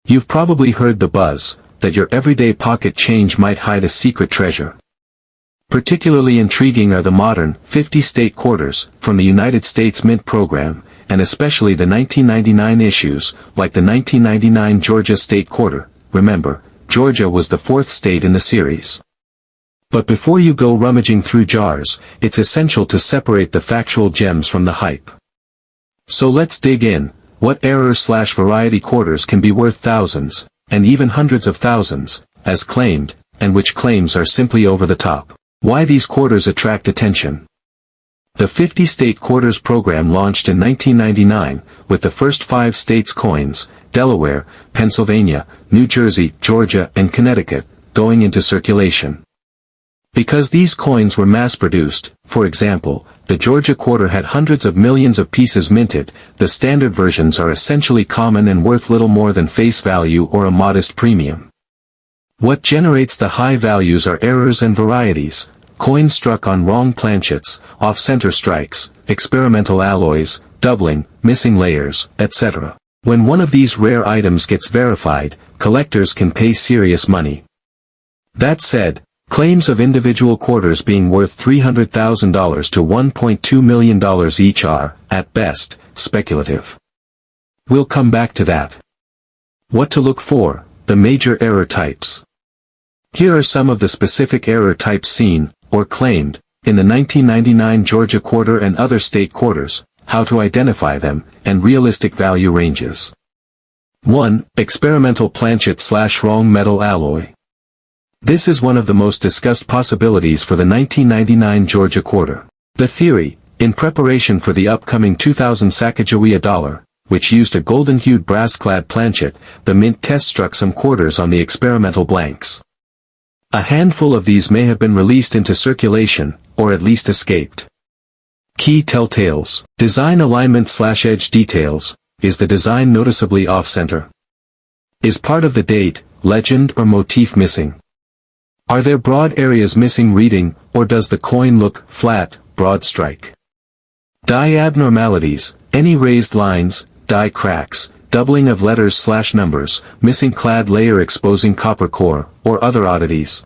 You've probably heard the buzz, that your everyday pocket change might hide a secret treasure. Particularly intriguing are the modern, 50-state quarters, from the United States Mint program, and especially the 1999 issues, like the 1999 Georgia State Quarter. Remember, Georgia was the fourth state in the series. But before you go rummaging through jars, it's essential to separate the factual gems from the hype. So let's dig in. What error/variety quarters can be worth thousands, and even hundreds of thousands, as claimed, and which claims are simply over the top? Why these quarters attract attention? The 50-state quarters program launched in 1999, with the first 5 states' coins, Delaware, Pennsylvania, New Jersey, Georgia, and Connecticut, going into circulation. Because these coins were mass-produced, for example, the Georgia quarter had hundreds of millions of pieces minted, the standard versions are essentially common and worth little more than face value or a modest premium. What generates the high values are errors and varieties, coins struck on wrong planchets, off-center strikes, experimental alloys, doubling, missing layers, etc. When one of these rare items gets verified, collectors can pay serious money. That said, claims of individual quarters being worth $300,000 to $1.2 million each are, at best, speculative. We'll come back to that. What to look for, the major error types. Here are some of the specific error types seen, or claimed, in the 1999 Georgia quarter and other state quarters, how to identify them, and realistic value ranges. 1. Experimental planchet/wrong metal alloy. This is one of the most discussed possibilities for the 1999 Georgia quarter. The theory, in preparation for the upcoming 2000 Sacagawea dollar, which used a golden-hued brass-clad planchet, the mint test-struck some quarters on the experimental blanks. A handful of these may have been released into circulation, or at least escaped. Key telltales. Design alignment/edge details. Is the design noticeably off-center? Is part of the date, legend or motif missing? Are there broad areas missing reading, or does the coin look flat, broad strike? Die abnormalities, any raised lines, die cracks, doubling of letters/numbers, missing clad layer exposing copper core, or other oddities.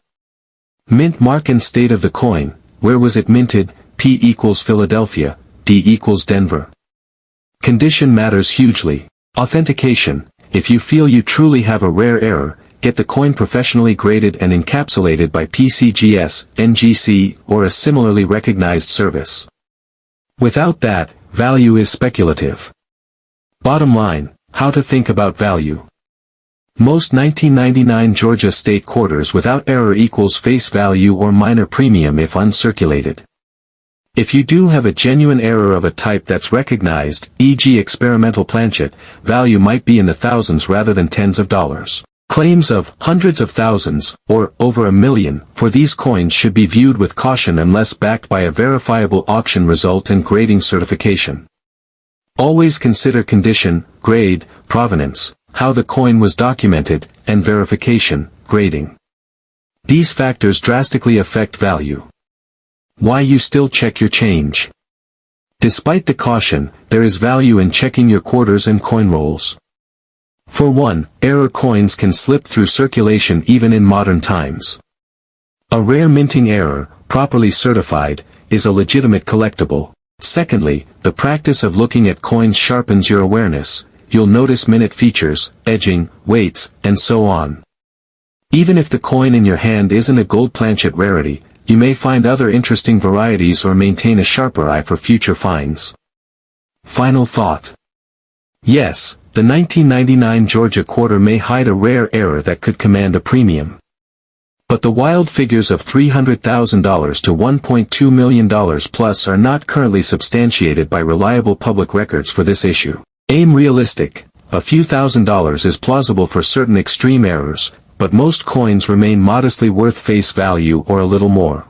Mint mark and state of the coin, where was it minted, P equals Philadelphia, D equals Denver. Condition matters hugely. Authentication, if you feel you truly have a rare error, get the coin professionally graded and encapsulated by PCGS, NGC, or a similarly recognized service. Without that, value is speculative. Bottom line, how to think about value. Most 1999 Georgia state quarters without error equals face value or minor premium if uncirculated. If you do have a genuine error of a type that's recognized, e.g. experimental planchet, value might be in the thousands rather than tens of dollars. Claims of hundreds of thousands, or over $1 million, for these coins should be viewed with caution unless backed by a verifiable auction result and grading certification. Always consider condition, grade, provenance, how the coin was documented, and verification, grading. These factors drastically affect value. Why you still check your change. Despite the caution, there is value in checking your quarters and coin rolls. For one, error coins can slip through circulation even in modern times. A rare minting error, properly certified, is a legitimate collectible. Secondly, the practice of looking at coins sharpens your awareness. You'll notice minute features, edging, weights, and so on. Even if the coin in your hand isn't a gold planchet rarity, you may find other interesting varieties or maintain a sharper eye for future finds. Final thought. Yes, the 1999 Georgia quarter may hide a rare error that could command a premium. But the wild figures of $300,000 to $1.2 million plus are not currently substantiated by reliable public records for this issue. Aim realistic. A few $1,000s is plausible for certain extreme errors, but most coins remain modestly worth face value or a little more.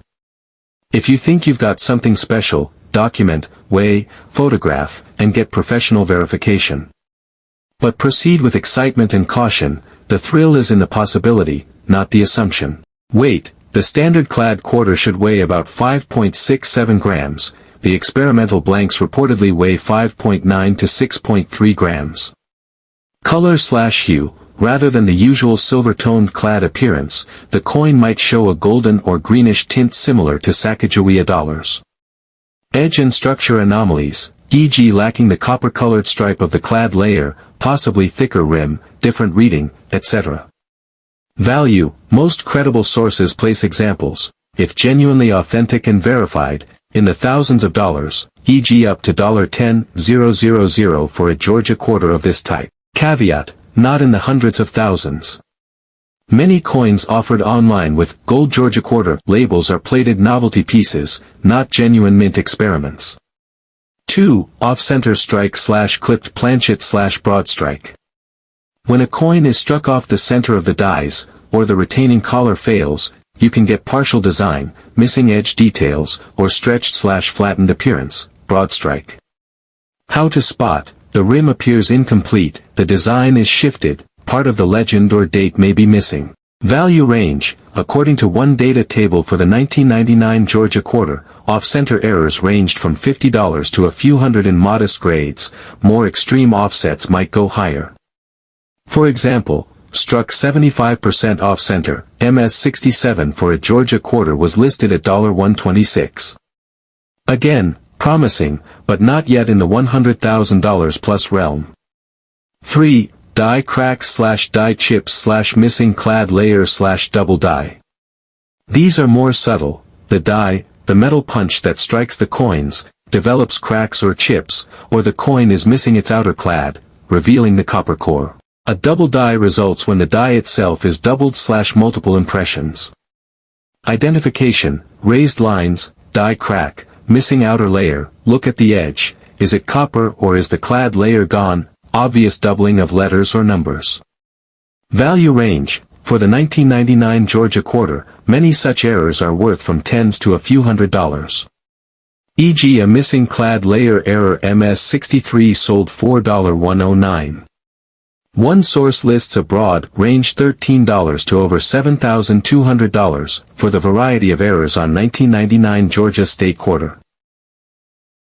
If you think you've got something special, document, weigh, photograph, and get professional verification. But proceed with excitement and caution. The thrill is in the possibility, not the assumption. Weight. The standard clad quarter should weigh about 5.67 grams. The experimental blanks reportedly weigh 5.9 to 6.3 grams. Color/hue. rather than the usual silver-toned clad appearance, the coin might show a golden or greenish tint similar to Sacagawea dollars. Edge and structure anomalies, e.g. lacking the copper-colored stripe of the clad layer, possibly thicker rim, different reading, etc. Value, most credible sources place examples, if genuinely authentic and verified, in the thousands of dollars, e.g. up to $10,000 for a Georgia quarter of this type. Caveat, not in the hundreds of thousands. Many coins offered online with Gold Georgia Quarter labels are plated novelty pieces, not genuine mint experiments. 2. Off-center strike/clipped planchet/broad strike. When a coin is struck off the center of the dies, or the retaining collar fails, you can get partial design, missing edge details, or stretched/flattened appearance, broad strike. How to spot: the rim appears incomplete, the design is shifted, part of the legend or date may be missing. Value range: according to one data table for the 1999 Georgia Quarter, off-center errors ranged from $50 to a few hundred in modest grades, more extreme offsets might go higher. For example, struck 75% off-center, MS67 for a Georgia Quarter was listed at $126. Again, promising, but not yet in the $100,000 plus realm. 3. Die cracks/die chips/missing clad layer/double die. These are more subtle. The die, the metal punch that strikes the coins, develops cracks or chips, or the coin is missing its outer clad, revealing the copper core. A double die results when the die itself is doubled/multiple impressions. Identification: raised lines, die crack, missing outer layer, look at the edge, is it copper or is the clad layer gone, obvious doubling of letters or numbers. Value range: for the 1999 Georgia Quarter, many such errors are worth from tens to a few $100s. E.g. a missing clad layer error MS63 sold $4.109. One source lists a broad range $13 to over $7,200 for the variety of errors on 1999 Georgia State Quarter.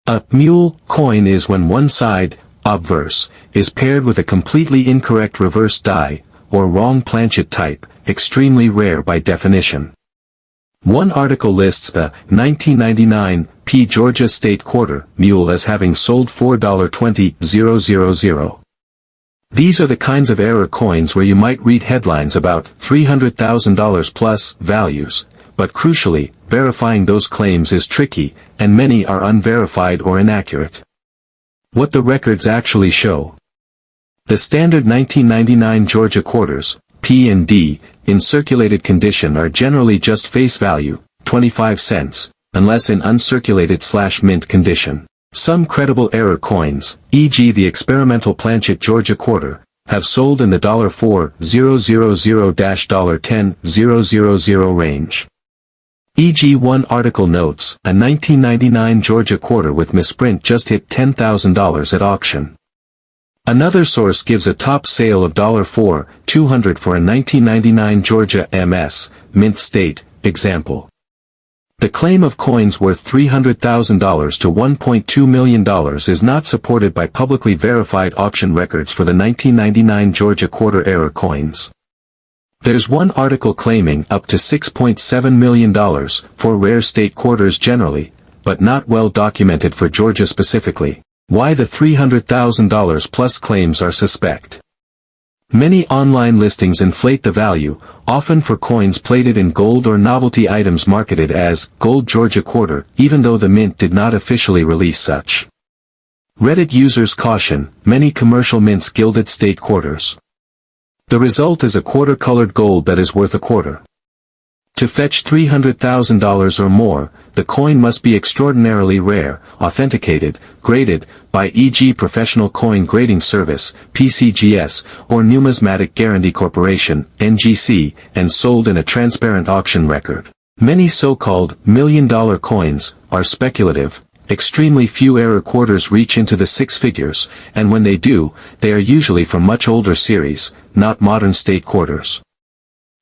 A mule coin is when one side, obverse, is paired with a completely incorrect reverse die, or wrong planchet type, extremely rare by definition. One article lists a 1999 Georgia State Quarter mule as having sold $4.20,000. These are the kinds of error coins where you might read headlines about $300,000 plus values, but crucially, verifying those claims is tricky, and many are unverified or inaccurate. What the records actually show. The standard 1999 Georgia Quarters, P and D, in circulated condition are generally just face value, 25 cents, unless in uncirculated/mint condition. Some credible error coins, e.g. the experimental planchet Georgia Quarter, have sold in the $4,000-$10,000 range. E.g. one article notes, a 1999 Georgia Quarter with misprint just hit $10,000 at auction. Another source gives a top sale of $4,200 for a 1999 Georgia MS, mint state, example. The claim of coins worth $300,000 to $1.2 million is not supported by publicly verified auction records for the 1999 Georgia Quarter error coins. There's one article claiming up to $6.7 million for rare state quarters generally, but not well documented for Georgia specifically. Why the $300,000 plus claims are suspect. Many online listings inflate the value, often for coins plated in gold or novelty items marketed as Gold Georgia Quarter, even though the mint did not officially release such. Reddit users caution, many commercial mints gilded state quarters. The result is a quarter-colored gold that is worth a quarter. To fetch $300,000 or more, the coin must be extraordinarily rare, authenticated, graded, by e.g. Professional Coin Grading Service, PCGS, or Numismatic Guarantee Corporation, NGC, and sold in a transparent auction record. Many so-called million-dollar coins are speculative. Extremely few error quarters reach into the six figures, and when they do, they are usually from much older series, not modern state quarters.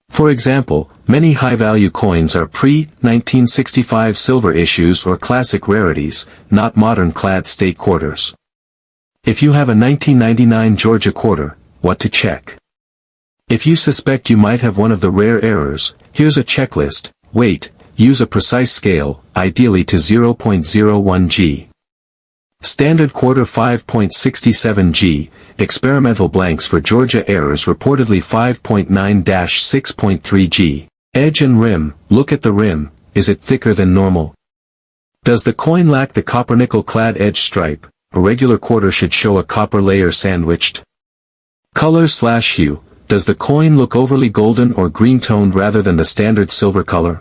For example, many high-value coins are pre-1965 silver issues or classic rarities, not modern clad state quarters. If you have a 1999 Georgia Quarter, what to check? If you suspect you might have one of the rare errors, here's a checklist. Weight, use a precise scale, ideally to 0.01 g. Standard quarter 5.67 g, experimental blanks for Georgia errors reportedly 5.9-6.3 g. Edge and rim, look at the rim, is it thicker than normal? Does the coin lack the copper-nickel clad edge stripe? A regular quarter should show a copper layer sandwiched. Color/hue, does the coin look overly golden or green-toned rather than the standard silver color?